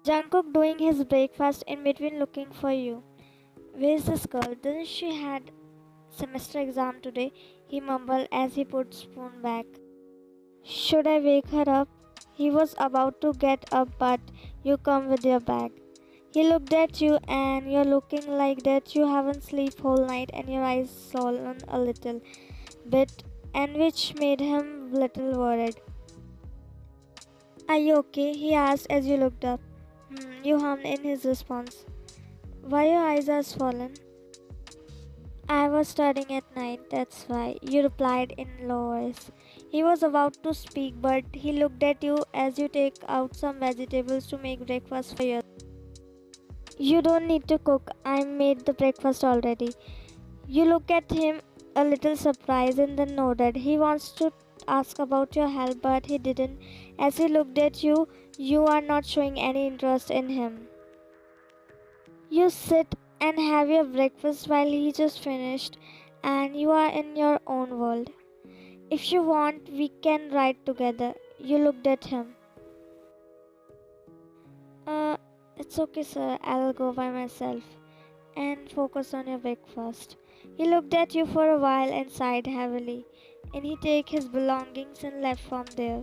Jungkook doing his breakfast in between looking for you. Where's this girl? Didn't she had semester exam today? He mumbled as he put spoon back. Should I wake her up? He was about to get up but you come with your bag. He looked at you and you're looking like that you haven't slept whole night and your eyes swollen a little bit and which made him little worried. Are you okay? He asked as you looked up. You hummed in his response. Why your eyes are swollen? I was studying at night, that's why, you replied in low voice. He was about to speak, but he looked at you as you take out some vegetables to make breakfast for you. You don't need to cook, I made the breakfast already. You look at him a little surprised and then nodded. He wants to ask about your health, but he didn't. As he looked at you, you are not showing any interest in him. You sit and have your breakfast while he just finished, and you are in your own world. If you want, we can ride together. You looked at him. It's okay, sir. I'll go by myself and focus on your breakfast. He looked at you for a while and sighed heavily, and he took his belongings and left from there.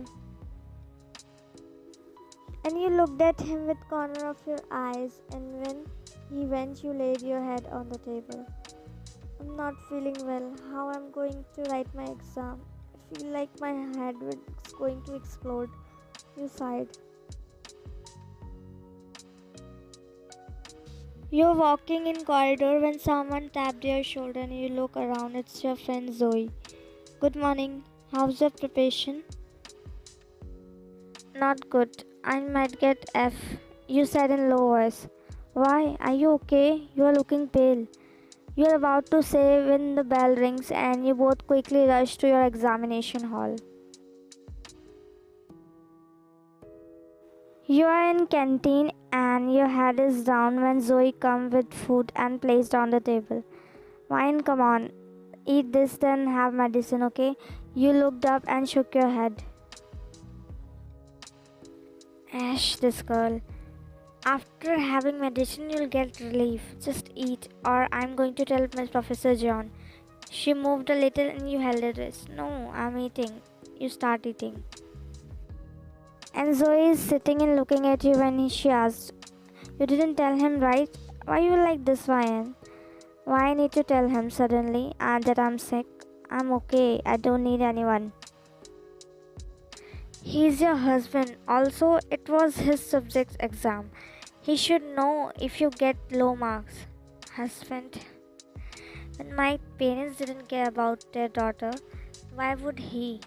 And you looked at him with corner of your eyes, and when he went, you laid your head on the table. I'm not feeling well. How I'm going to write my exam? I feel like my head is going to explode. You sighed. You're walking in corridor when someone tapped your shoulder and you look around. It's your friend Zoe. Good morning. How's your preparation? Not good. I might get F. You said in low voice. Why? Are you okay? You are looking pale. You are about to say when the bell rings and you both quickly rush to your examination hall. You are in canteen and your head is down when Zoe come with food and placed on the table. Wine, come on. Eat this then have medicine, okay? You looked up and shook your head. Ash, this girl. After having medicine, you'll get relief. Just eat, or I'm going to tell Miss Professor John. She moved a little and you held her wrist. No, I'm eating. You start eating. And Zoe is sitting and looking at you when she asked, You didn't tell him, right? Why you like this, Ryan? Why I need to tell him suddenly that I'm sick? I'm okay. I don't need anyone. He's your husband. Also, it was his subject's exam. He should know if you get low marks. Husband. When my parents didn't care about their daughter, why would he?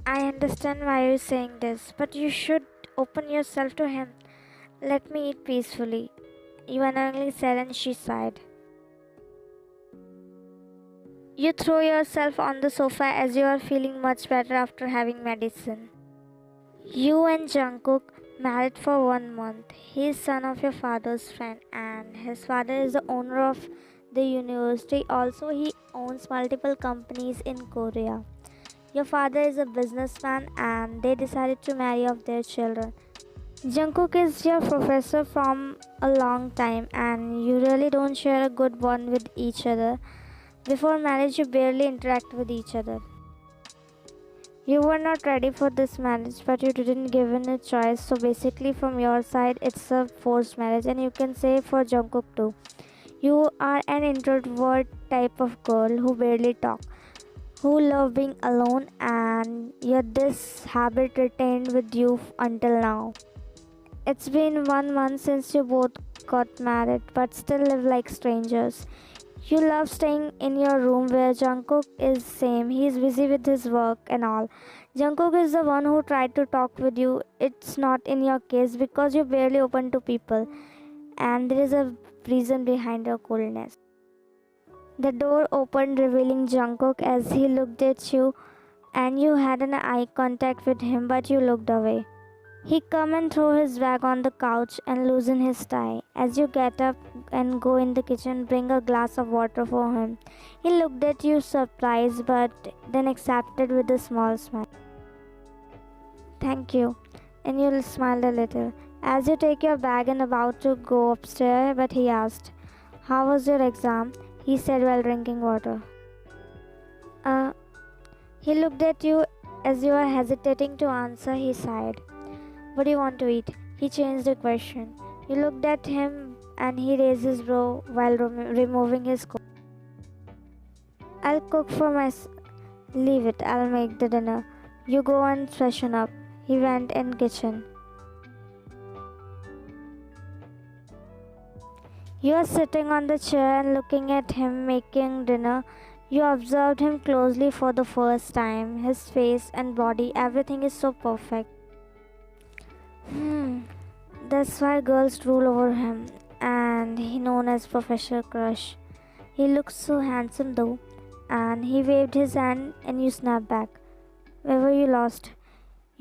I understand why you're saying this, but you should open yourself to him. Let me eat peacefully. Ivanagli said and she sighed. You throw yourself on the sofa as you are feeling much better after having medicine. You and Jungkook married for 1 month. He is son of your father's friend and his father is the owner of the university. Also, he owns multiple companies in Korea. Your father is a businessman and they decided to marry off their children. Jungkook is your professor from a long time and you really don't share a good bond with each other. Before marriage, you barely interact with each other. You were not ready for this marriage, but you didn't give in a choice. So basically, from your side, it's a forced marriage, and you can say for Jungkook too. You are an introvert type of girl who barely talk, who love being alone, and yet this habit retained with you until now. It's been 1 month since you both got married, but still live like strangers. You love staying in your room where Jungkook is same. He is busy with his work and all. Jungkook is the one who tried to talk with you. It's not in your case because you barely open to people. And there is a reason behind your coldness. The door opened revealing Jungkook as he looked at you and you had an eye contact with him but you looked away. He come and throw his bag on the couch and loosen his tie. As you get up and go in the kitchen, bring a glass of water for him. He looked at you surprised but then accepted with a small smile. Thank you. And you smiled a little. As you take your bag and about to go upstairs, but he asked, "How was your exam?" He said while drinking water. Uh, he looked at you as you were hesitating to answer. He sighed. "What do you want to eat?" He changed the question. You looked at him and he raised his brow while removing his coat. "I'll cook for myself." "Leave it, I'll make the dinner. You go and freshen up." He went in kitchen. You are sitting on the chair and looking at him making dinner. You observed him closely for the first time. His face and body, everything is so perfect. That's why girls rule over him, and he known as Professor Crush. He looks so handsome though, and he waved his hand and you snapped back. "Where were you lost?"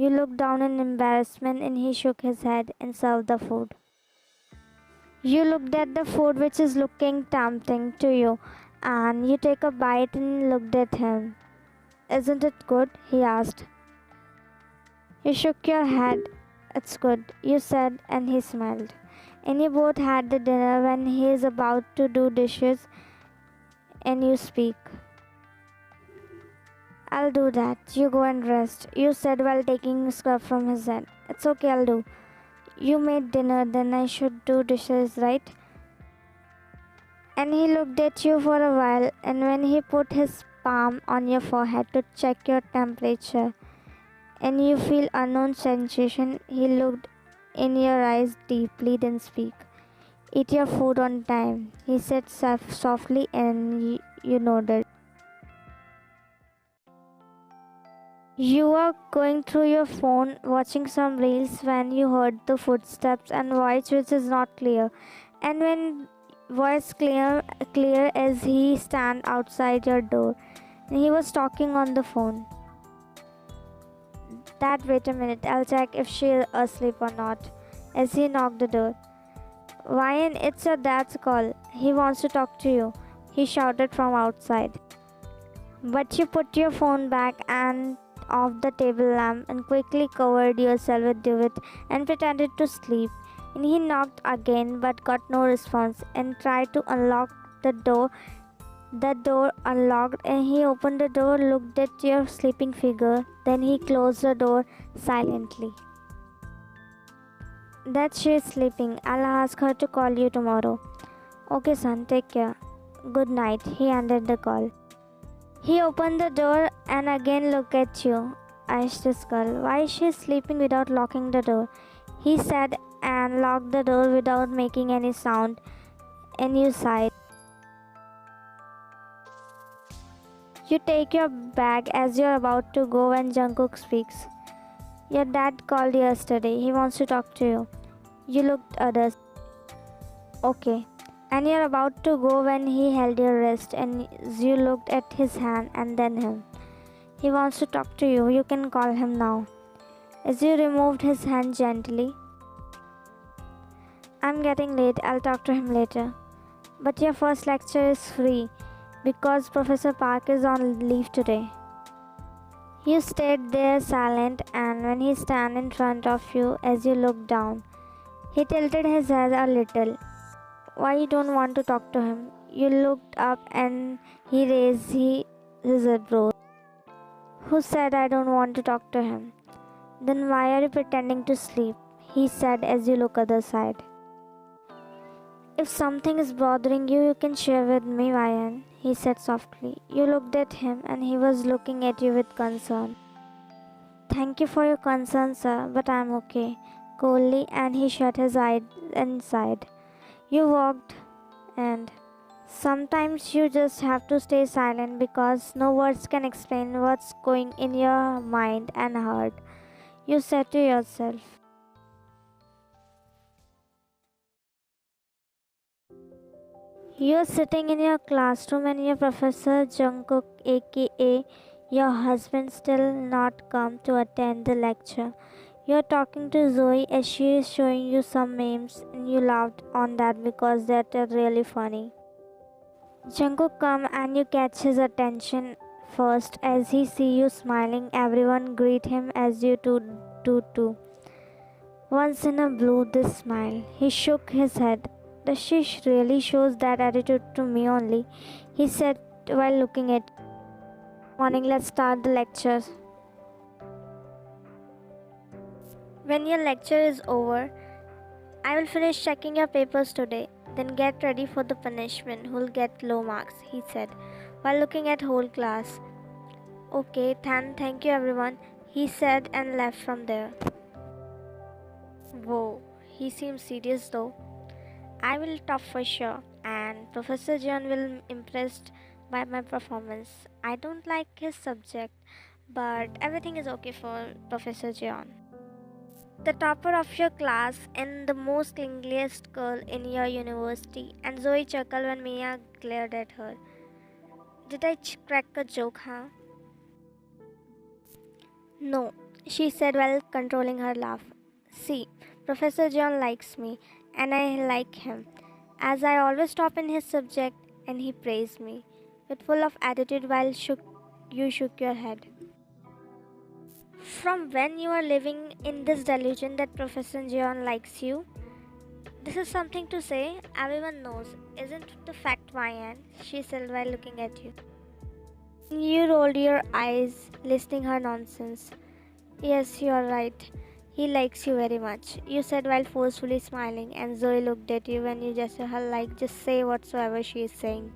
You looked down in embarrassment and he shook his head and served the food. You looked at the food which is looking tempting to you, and you take a bite and looked at him. "Isn't it good?" he asked. You shook your head. "It's good," you said, and he smiled. And you both had the dinner. When he is about to do dishes and you speak. "I'll do that. You go and rest," you said while taking a scrub from his head. "It's okay, I'll do. You made dinner, then I should do dishes, right?" And he looked at you for a while, and when he put his palm on your forehead to check your temperature, and you feel unknown sensation, he looked in your eyes deeply, then speak. "Eat your food on time," he said softly, and you nodded. You were going through your phone watching some reels when you heard the footsteps and voice which is not clear. And when voice clear as he stand outside your door. And he was talking on the phone. "Dad, wait a minute, I'll check if she's asleep or not," as he knocked the door. "Ryan, it's your dad's call. He wants to talk to you," he shouted from outside. But you put your phone back and off the table lamp and quickly covered yourself with it and pretended to sleep. And he knocked again but got no response and tried to unlock the door. The door unlocked and he opened the door, looked at your sleeping figure, then he closed the door silently. "That she is sleeping. I'll ask her to call you tomorrow." "Okay, son, take care. Good night," he ended the call. He opened the door and again looked at you. Iced his skull. "Why is she sleeping without locking the door?" he said and locked the door without making any sound, and you sighed. You take your bag as you're about to go when Jungkook speaks. "Your dad called yesterday. He wants to talk to you." You looked others. "Okay." And you're about to go when he held your wrist and you looked at his hand and then him. "He wants to talk to you. You can call him now." As you removed his hand gently. "I'm getting late. I'll talk to him later." "But your first lecture is free because Professor Park is on leave today." You stayed there silent, and when he stand in front of you as you looked down, he tilted his head a little. "Why you don't want to talk to him?" You looked up and he raised his eyebrows. "Who said I don't want to talk to him?" "Then why are you pretending to sleep?" he said as you look other side. "If something is bothering you, you can share with me, Ryan," he said softly. You looked at him and he was looking at you with concern. "Thank you for your concern, sir, but I'm okay," coldly, and he shut his eyes and sighed. You walked, and sometimes you just have to stay silent because no words can explain what's going in your mind and heart, you said to yourself. You're sitting in your classroom and your professor Jungkook, aka your husband, still not come to attend the lecture. You're talking to Zoe as she is showing you some memes and you laughed on that because that are really funny. Jungkook come and you catch his attention first as he see you smiling. Everyone greet him as you do too. Once in a blue, this smile. He shook his head. Does she really shows that attitude to me only? He said while looking at morning, let's start the lecture. When your lecture is over, I will finish checking your papers today. Then get ready for the punishment. Who'll get low marks, he said, while looking at whole class. Okay, thank you everyone, he said and left from there. Whoa, he seems serious though. I will top for sure, and Professor John will impressed by my performance. I don't like his subject, but everything is okay for Professor John. The topper of your class and the most clingiest girl in your university, and Zoe chuckled when Mia glared at her. Did I crack a joke, huh? No, she said while controlling her laugh. See, Professor John likes me, and I like him, as I always top in his subject, and he praised me, with full of attitude while you shook your head. From when you are living in this delusion that Professor John likes you? This is something to say, everyone knows, isn't the fact, Vian? She said while looking at you. You rolled your eyes, listening her nonsense. Yes, you are right. He likes you very much, you said while forcefully smiling, and Zoe looked at you when you gestured her like just say whatsoever she is saying.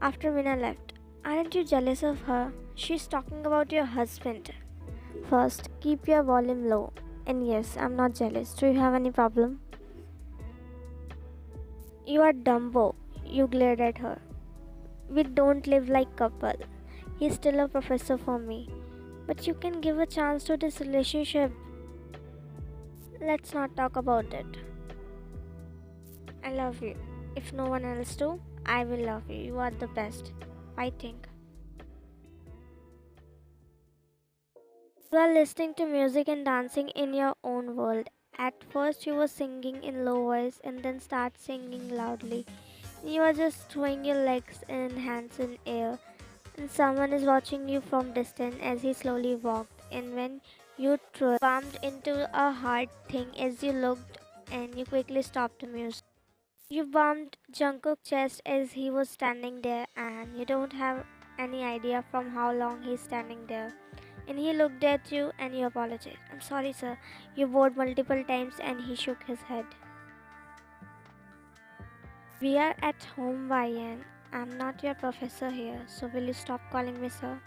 After Mina left, aren't you jealous of her? She's talking about your husband. First, keep your volume low. And yes, I'm not jealous. Do you have any problem? You are Dumbo. You glared at her. We don't live like couple. He's still a professor for me. But you can give a chance to this relationship. Let's not talk about it. I love you. If no one else do, I will love you. You are the best. Fighting. You are listening to music and dancing in your own world. At first you were singing in low voice and then start singing loudly. You are just throwing your legs and hands in air, and someone is watching you from distance as he slowly walked, and when you bumped into a hard thing as you looked and you quickly stopped the music. You bumped Jungkook's chest as he was standing there, and you don't have any idea from how long he's standing there. And he looked at you and you apologized. I'm sorry, sir. You bowed multiple times and he shook his head. We are at home, Vian. I'm not your professor here, so will you stop calling me sir?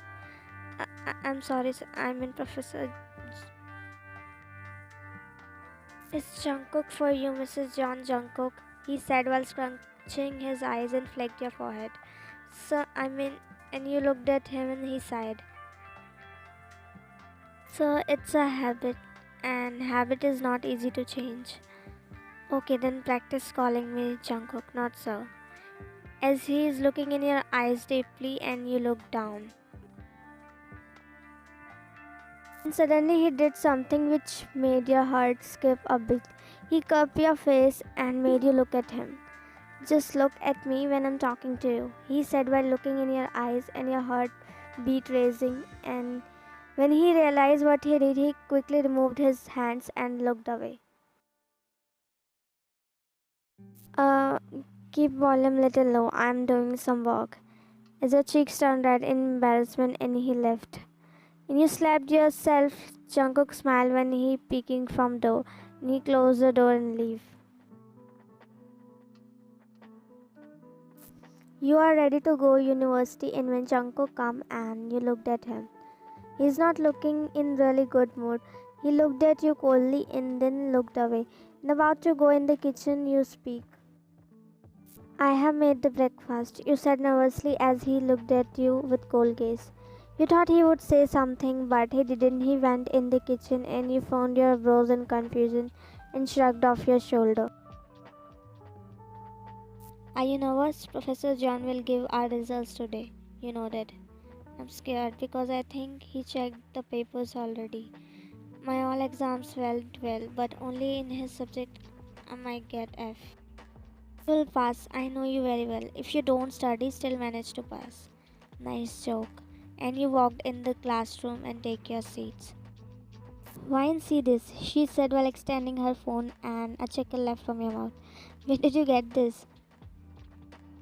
I'm sorry, sir. I'm in Professor. It's Jungkook for you, Mrs. John Jungkook, he said while scrunching his eyes and flecked your forehead. Sir, I mean, and you looked at him and he sighed. Sir, it's a habit, and habit is not easy to change. Okay, then practice calling me Jungkook, not sir. As he is looking in your eyes deeply and you look down. And suddenly he did something which made your heart skip a bit. He cupped your face and made you look at him. Just look at me when I'm talking to you, he said while looking in your eyes and your heart beat racing. And when he realized what he did, he quickly removed his hands and looked away. Uh, Keep volume little low. I'm doing some work. As your cheeks turned red in embarrassment and he left. And you slapped yourself. Jungkook smiled when he peeking from door. And he closed the door and leave. You are ready to go university, and when Jungkook come and you looked at him. He's not looking in really good mood. He looked at you coldly and then looked away. And about to go in the kitchen, you speak. I have made the breakfast, you said nervously as he looked at you with cold gaze. You thought he would say something, but he didn't. He went in the kitchen and you found your brows in confusion and shrugged off your shoulder. Are you nervous? Professor John will give our results today. You nodded. I'm scared because I think he checked the papers already. My all exams went well, but only in his subject I might get F. You will pass, I know you very well. If you don't study, still manage to pass. Nice joke. And you walked in the classroom and take your seats. Why and see this, she said while extending her phone, and a chuckle left from your mouth. Where did you get this?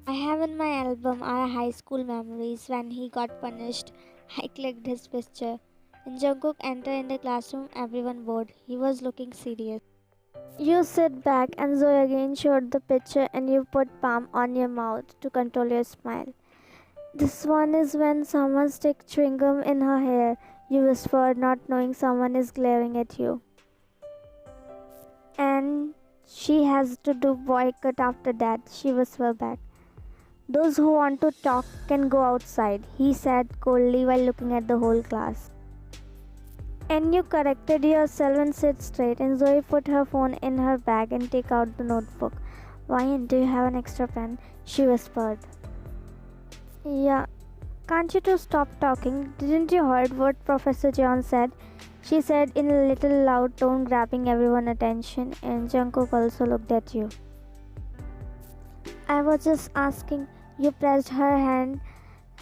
I have in my album our high school memories when he got punished. I clicked his picture. When Jungkook entered in the classroom, everyone bored. He was looking serious. You sit back and Zoe again showed the picture and you put palm on your mouth to control your smile. This one is when someone sticks chewing gum in her hair. You whispered, not knowing someone is glaring at you. And she has to do boycott after that, she whispered back. Those who want to talk can go outside, he said coldly while looking at the whole class. And you corrected yourself and sit straight, and Zoe put her phone in her bag and take out the notebook. Ryan, do you have an extra pen? She whispered. Yeah, can't you two stop talking? Didn't you heard what Professor John said? She said in a little loud tone, grabbing everyone's attention, and Jungkook also looked at you. I was just asking. You pressed her hand,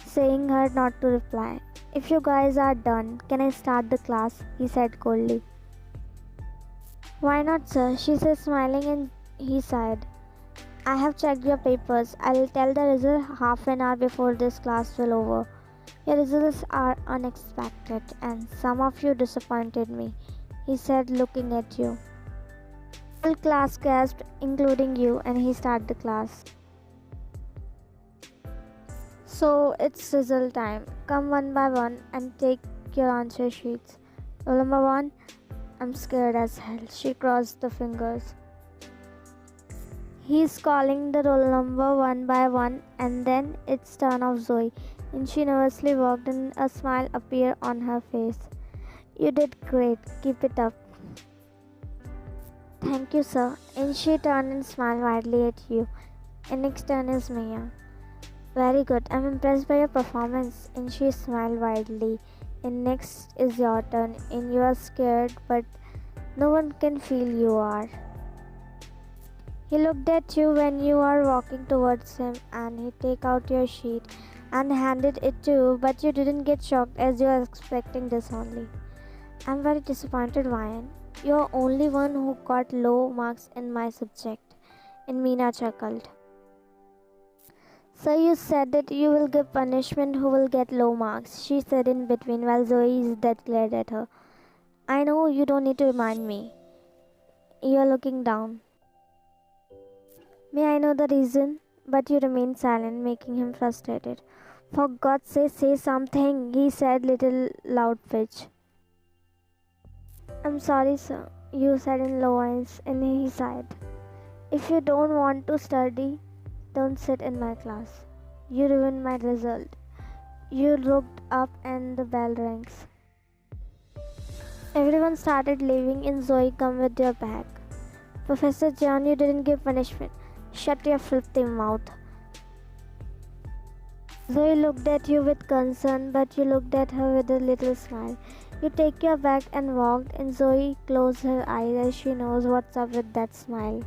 saying her not to reply. If you guys are done, can I start the class? He said coldly. Why not, sir? She said, smiling, and he sighed. I have checked your papers. I'll tell the result half an hour before this class will over. Your results are unexpected, and some of you disappointed me, he said, looking at you. The whole class gasped, including you, and he started the class. So it's result time. Come one by one and take your answer sheets. Roll number 1. I'm scared as hell. She crossed the fingers. He's calling the roll number one by one, and then it's turn of Zoe, and she nervously walked and a smile appeared on her face. You did great. Keep it up. Thank you, sir. And she turned and smiled widely at you. And next turn is Mia. Very good. I'm impressed by your performance. And she smiled widely. And next is your turn. And you are scared, but no one can feel you are. He looked at you when you are walking towards him, and he take out your sheet and handed it to you, but you didn't get shocked as you were expecting this only. I'm very disappointed, Ryan. You're only one who got low marks in my subject. And Meena chuckled. So you said that you will give punishment who will get low marks, she said in between while Zoe that glared at her. I know you don't need to remind me. You're looking down. May I know the reason? But you remained silent, making him frustrated. For God's sake, say something, he said, little loud pitch. I'm sorry, sir, you said in low voice, and he sighed. If you don't want to study, don't sit in my class. You ruined my result. You looked up and the bell rings. Everyone started leaving and Zoe come with your bag. Professor John, you didn't give punishment. Shut your filthy mouth. Zoe looked at you with concern, but you looked at her with a little smile. You take your bag and walked, and Zoe closed her eyes as she knows what's up with that smile.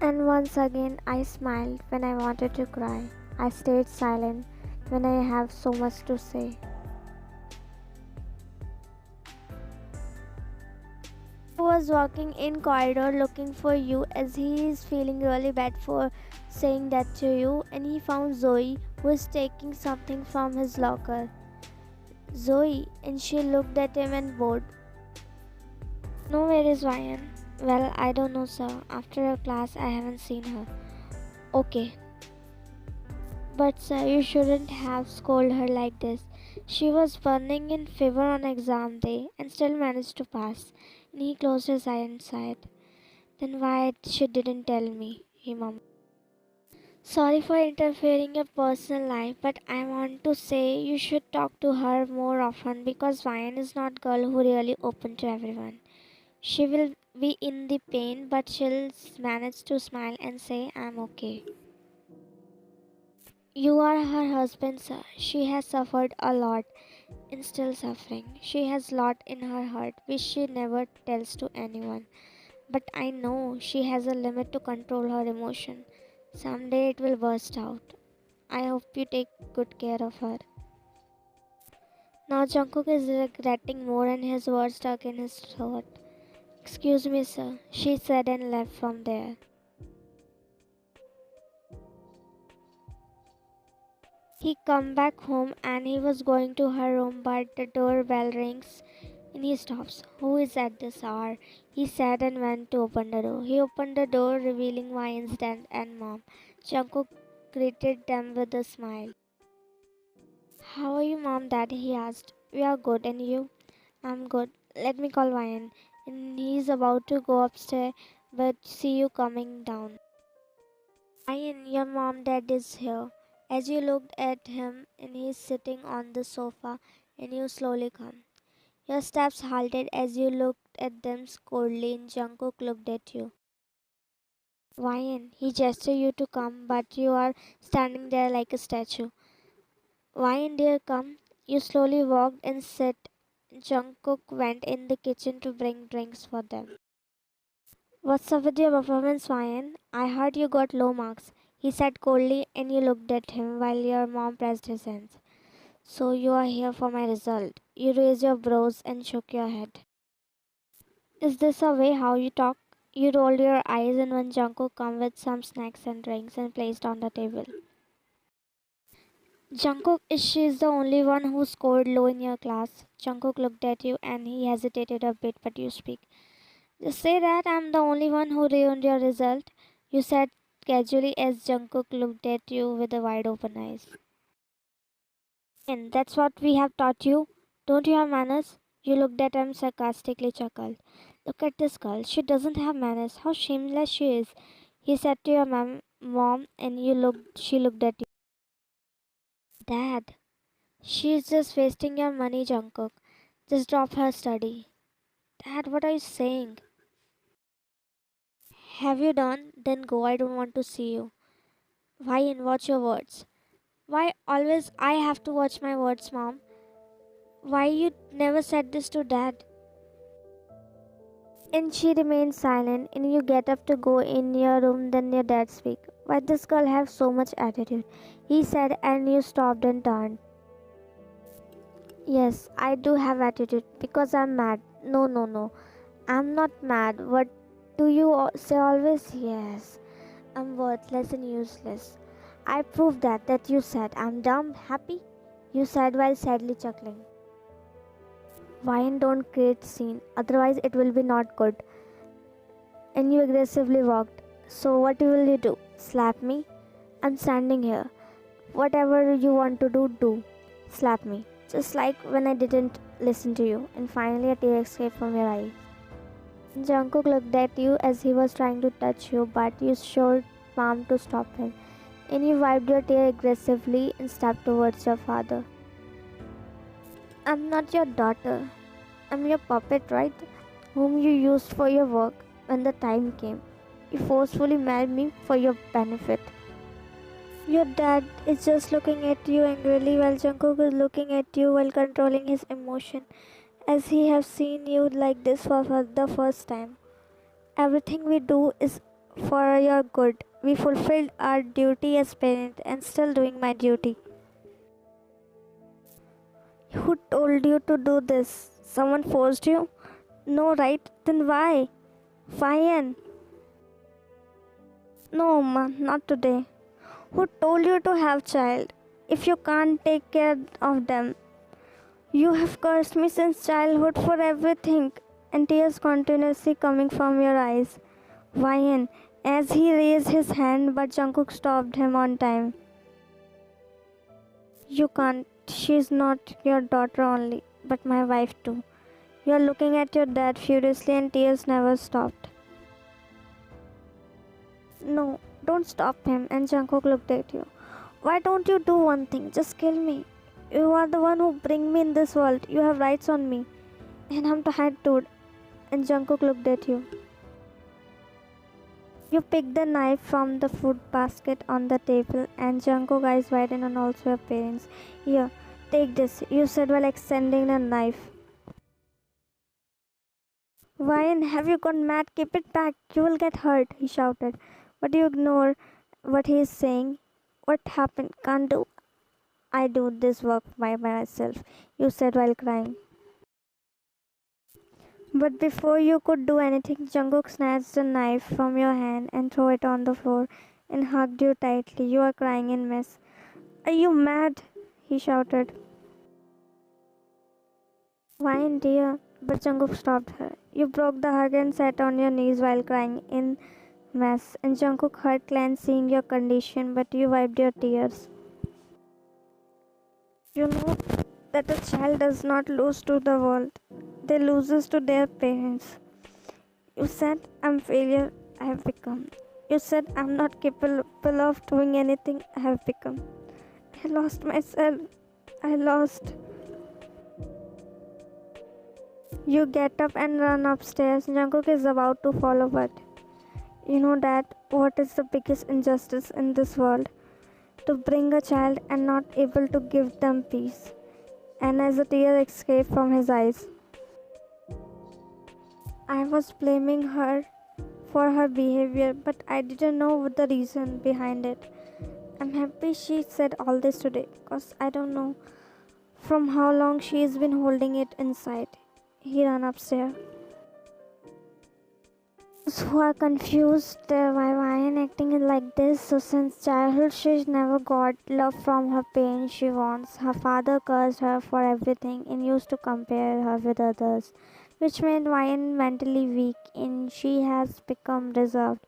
And once again, I smiled when I wanted to cry. I stayed silent when I have so much to say. He was walking in corridor looking for you as he is feeling really bad for saying that to you, and he found Zoe who was taking something from his locker. Zoe, and she looked at him and bored. No, where is Ryan? Well, I don't know, sir. After her class, I haven't seen her. Okay. But sir, you shouldn't have scolded her like this. She was burning in fever on exam day and still managed to pass. And he closed his eye and sighed. Then why she didn't tell me, he mumbled. Sorry for interfering in your personal life, but I want to say you should talk to her more often because Ryan is not girl who really open to everyone. She will be in the pain, but she'll manage to smile and say, I'm okay. You are her husband, sir. She has suffered a lot and still suffering. She has lot in her heart which she never tells to anyone. But I know she has a limit to control her emotion. Someday it will burst out. I hope you take good care of her. Now Jungkook is regretting more and his words stuck in his throat. Excuse me, sir, she said and left from there. He come back home and he was going to her room, but the doorbell rings and he stops. Who is at this hour? He said and went to open the door. He opened the door, revealing Wyan's dad and mom. Jungkook greeted them with a smile. How are you, mom, dad? He asked. We are good, and you? I'm good. Let me call Wyan. And he's about to go upstairs, but see you coming down. Wyan, your mom, dad is here. As you looked at him, and he's sitting on the sofa, and you slowly come. Your steps halted as you looked at them coldly, and Jungkook looked at you. Wyan, he gestured you to come, but you are standing there like a statue. Wyan, dear, come. You slowly walked and sat. Jungkook went in the kitchen to bring drinks for them. What's up with your performance, Wyan? I heard you got low marks, he said coldly, and you looked at him while your mom pressed his hands. So you are here for my result. You raised your brows and shook your head. Is this a way how you talk? You rolled your eyes and when Jungkook came with some snacks and drinks and placed on the table. Jungkook, is she the only one who scored low in your class? Jungkook looked at you and he hesitated a bit, but you speak. Just say that I'm the only one who ruined your result, you said casually as Jungkook looked at you with the wide open eyes. And that's what we have taught you. Don't you have manners? You looked at him sarcastically chuckled. Look at this girl. She doesn't have manners. How shameless she is. He said to your mom and she looked at you. Dad, she's just wasting your money, Jungkook. Just drop her study. Dad, what are you saying? Have you done? Then go. I don't want to see you. Why and watch your words? Why always I have to watch my words, mom? Why you never said this to dad? And she remained silent, and you get up to go in your room, then your dad speak. Why this girl have so much attitude? He said, and you stopped and turned. Yes, I do have attitude because I'm mad. No, no, no. I'm not mad. What do you say always? Yes. I'm worthless and useless. I proved that you said. I'm dumb, happy? You said while sadly chuckling. Why and don't create scene, otherwise it will be not good. And you aggressively walked. So what will you do? Slap me? I'm standing here. Whatever you want to do, do. Slap me. Just like when I didn't listen to you. And finally a tear escaped from your eye. Jungkook looked at you as he was trying to touch you, but you showed palm to stop him. And you wiped your tear aggressively and stepped towards your father. I'm not your daughter. I'm your puppet, right? Whom you used for your work when the time came. You forcefully married me for your benefit. Your dad is just looking at you angrily while Jungkook is looking at you while controlling his emotion, as he has seen you like this for the first time. Everything we do is for your good. We fulfilled our duty as parent and still doing my duty. Who told you to do this? Someone forced you? No, right? Then why? Fine. No, ma, not today. Who told you to have child? If you can't take care of them, you have cursed me since childhood for everything. And tears continuously coming from your eyes. Wyan, as he raised his hand, but Jungkook stopped him on time. You can't. She's not your daughter only, but my wife too. You are looking at your dad furiously and tears never stopped. No, don't stop him. And Jungkook looked at you. Why don't you do one thing? Just kill me. You are the one who bring me in this world. You have rights on me. And I'm tired too. And Jungkook looked at you. You picked the knife from the food basket on the table and Jungkook eyes widened and also your parents. Here, take this, you said while extending the knife. Why have you gone mad? Keep it back. You will get hurt, he shouted. But you ignore what he is saying. What happened? Can't do. I do this work by myself, you said while crying. But before you could do anything, Jungkook snatched a knife from your hand and threw it on the floor and hugged you tightly. You are crying in mess. Are you mad? He shouted. Why, dear? But Jungkook stopped her. You broke the hug and sat on your knees while crying in mess. And Jungkook heart clenched seeing your condition, but you wiped your tears. You know that a child does not lose to the world. They loses to their parents. You said, I'm failure, I have become. You said, I'm not capable of doing anything, I have become. I lost myself. I lost. You get up and run upstairs. Jungkook is about to follow, but you know that what is the biggest injustice in this world? To bring a child and not able to give them peace. And as a tear escaped from his eyes, I was blaming her for her behavior, but I didn't know the reason behind it. I'm happy she said all this today, because I don't know from how long she's been holding it inside. He ran upstairs. Those who are confused why Ryan acting like this, so since childhood she's never got love from her parents she wants. Her father cursed her for everything and used to compare her with others, which made Ryan mentally weak and she has become reserved.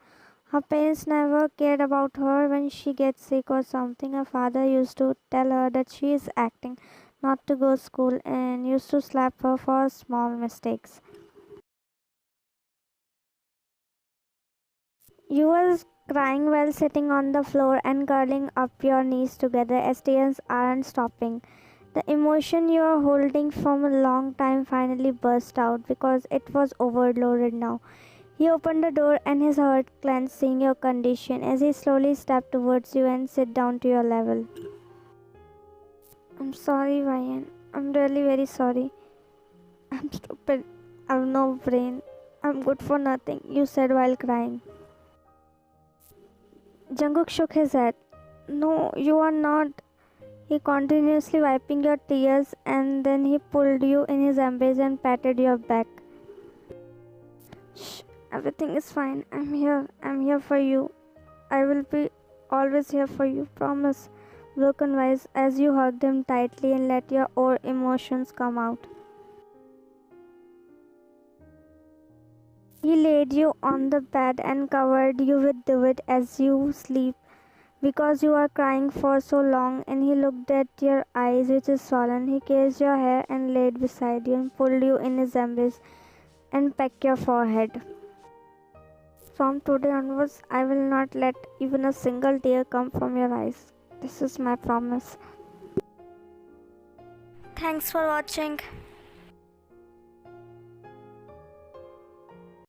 Her parents never cared about her when she gets sick or something. Her father used to tell her that she is acting not to go to school and used to slap her for small mistakes. You were crying while sitting on the floor and curling up your knees together as tears aren't stopping. The emotion you are holding from a long time finally burst out because it was overloaded now. He opened the door and his heart clenched seeing your condition as he slowly stepped towards you and sit down to your level. I'm sorry, Ryan. I'm really very sorry. I'm stupid. I have no brain. I'm good for nothing, you said while crying. Jungkook shook his head. No, you are not. He continuously wiping your tears and then he pulled you in his embrace and patted your back. Shh, everything is fine. I'm here. I'm here for you. I will be always here for you. Promise. Broken voice as you hugged him tightly and let your own emotions come out. He laid you on the bed and covered you with duvet as you sleep because you are crying for so long, and he looked at your eyes which is swollen. He kissed your hair and laid beside you and pulled you in his embrace and pecked your forehead. From today onwards, I will not let even a single tear come from your eyes. This is my promise. Thanks for watching.